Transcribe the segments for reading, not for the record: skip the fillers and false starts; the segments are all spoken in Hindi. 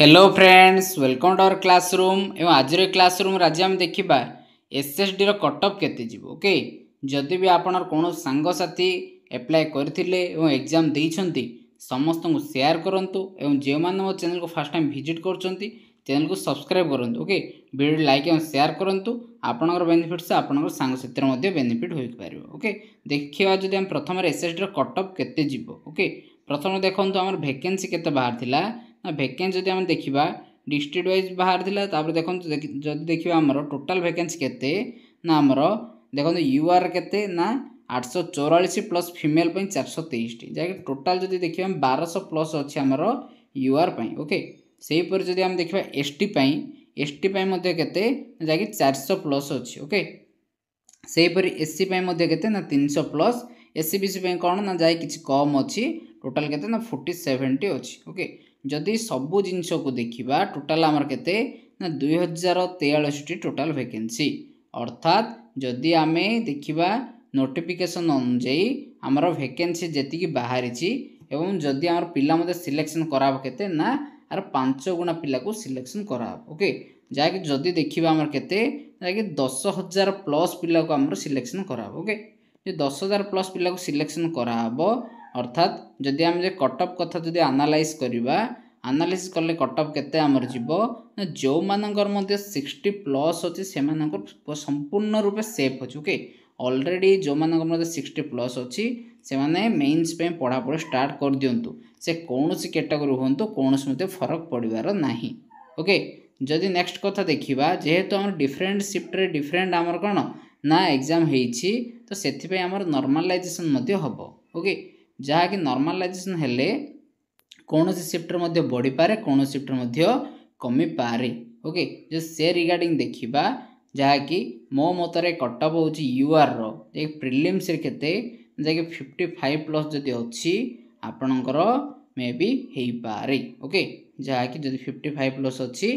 Hello friends, welcome to our classroom. एवं आज क्लासरूम आज आम देखा एसएसडी कटअप केते जीव। ओके, जदि भी आपण कौन सांगसाथी एप्लाय करथिले एवं एग्जाम देइछंती समस्त को शेयर करंतु एवं जे माने मो चैनल को फर्स्ट टाइम विजिट करछंती चैनल को सब्सक्राइब करंतु। ओके, वीडियो लाइक एवं शेयर करंतु। आपनकर बेनिफिट से आपनकर सांगसाथी मध्ये बेनिफिट होई पारिबो। ओके, देखिबा जदि हम प्रथम एसएसडी कटअप केते जीव। ओके, प्रथम देखंतु हमर वैकेंसी केते बाहर थिला ना वैकेंसी जब देखा डिस्ट्रिक्ट वाइज बाहर था। देखो जब देखा आमर टोटाल वैकेंसी केते ना आमर देखो यूआर केते ना 844 प्लस फीमेल 423 जहाँकि टोटाल जब देखा 1200 प्लस अच्छे आमर यूआर। ओके, से जब आम देखा एसटी केते जहाँकि 400 प्लस अच्छी। ओके, से एससी केते ना 300 प्लस। एससी बीसी कौन ना जाए कि कम अच्छी टोटाल केते ना 4070 अच्छी। ओके, जदि सबू जिनस को देखा टोटाल आमर केते ना 2043 टोटाल वैकेंसी। अर्थात जदि आम देखा नोटिफिकेशन अनुजाई आमर वैकेंसी जी बाहरी एवं जदि आमर पिला मते सिलेक्शन कराब केते ना आर 5 गुणा पिला को सिलेक्शन कराब। ओके, जहाँकि जदि देखा आमर केते जहाँकि 10,000 प्लस पिला को आमर सिलेक्शन कराब। ओके, 10,000 प्लस पिला को सिलेक्शन कराब। अर्थात जदि आम कटअप कथा जदि आनालाइज करवा आनालिसिस कले कटअप केते आमर जीवो जो मानकर मध्य 60 प्लस अच्छे से संपूर्ण रूपे सेफ अच्छे। ओके, ऑलरेडी जो मानकर मध्य 60 प्लस अच्छी से माने मेंस पे पढ़ापढ़ी स्टार्ट कर दियंतु। से कौन सी कैटेगरी होंतु कौन मध्य फरक पड़वार नाही। ओके, जदि नेक्स्ट कथा देखिबा जेहेतु आमर डिफरेंट शिफ्ट रे डिफरेंट आमर कोन ना एग्जाम हेछि तो सेथि पे आमर नॉर्मलाइजेशन मध्य हबो। ओके, जहाँ कि नॉर्मलाइजेशन हेले कौन सी शिफ्ट मध्य बढ़ी पारे कौन शिफ्ट मध्य कमी पारे। ओके, जो से रिगार्डिंग देखिबा जहाँ कि मो मतरे कटअप होछि यूआर रो एक प्रिलिम्स रे केते जहाँकि 55 प्लस जदि अच्छी आपणकर मे बी हेई पारे। ओके, जहाँ कि जदि 55 प्लस अच्छी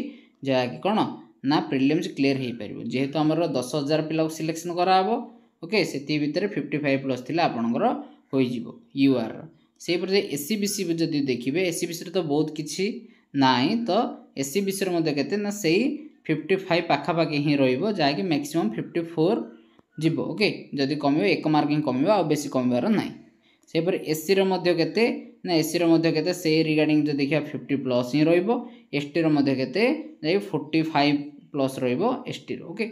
जहाँ कि कौन ना प्रिलिम्स क्लियर हो पार जेहेतु आमर 10,000 पिला को सिलेक्शन कराबो। ओके, से भितर 55 प्लस थिला आपणकर हो यूआर से एससी बीसी जदि देखिए एससी बीसी तो बहुत किसी ना तो एससी बीसी के ना से 55 पाखापाखि ही रहा मैक्सिमम 54 जीव। ओके, जदि कम 1 मार्क ही कम आ बेसी कमार ना से एससी के ना एससी के से रिगार्डिंग जो देखिए 50 प्लस ही रसटी के 45 प्लस रसटी। ओके,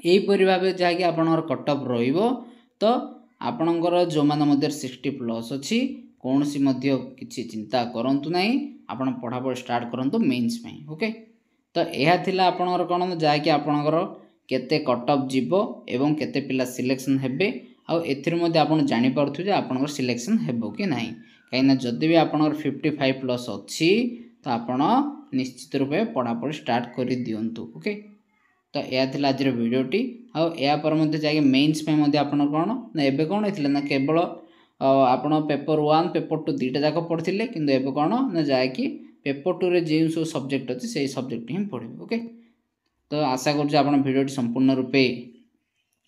यहीपरि भाव जहाँकि आपणकर कटअप रो आपणकर जो मैंने 60 प्लस अच्छी कौन सी किसी चिंता करंतु नहीं आपण पढ़ापढ़ स्टार्ट करंतु मेंस में। ओके, तो यह थिला आपणकर कौन जहाँकि आपणकर केते कटअप जीव एवं केते पिला सिलेक्शन हेबे आउ एथिर मध्ये आपण जानि पारथु जे आपणकर सिलेक्शन हेबो कि नहीं। कहीं जदि भी आपणकर 55 प्लस अच्छी तो आपण निश्चित रूपे पढ़ापढ़ स्टार्ट कर दियंतु। ओके, तो यह थिला आज वीडियोटी आउ या पर मध्ये जाके मेंस पे मध्ये आपण कोन ना एबे कोन हेतिले ना केवल आपण पेपर 1 पेपर 2 दुईटा जाक पढ़थिले किंतु एबे कोन ना जाके पेपर 2 रे जे सब सब्जेक्ट अछि सेही सब्जेक्ट ही पढ़िबे। ओके, तो आशा करू जे आपण वीडियोटी संपूर्ण रूपे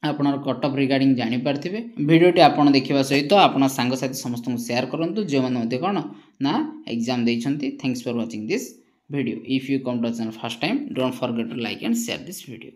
आपण कटअप रिगार्डिंग जानि पारथिबे। वीडियोटी आपण देखिबा सहित आपण संग साथी समस्त को शेयर करंतु जे माने मध्ये कोन ना एग्जाम देइछंती। Thanks for watching this video. If you come to channel first time don't forget to like and share this video.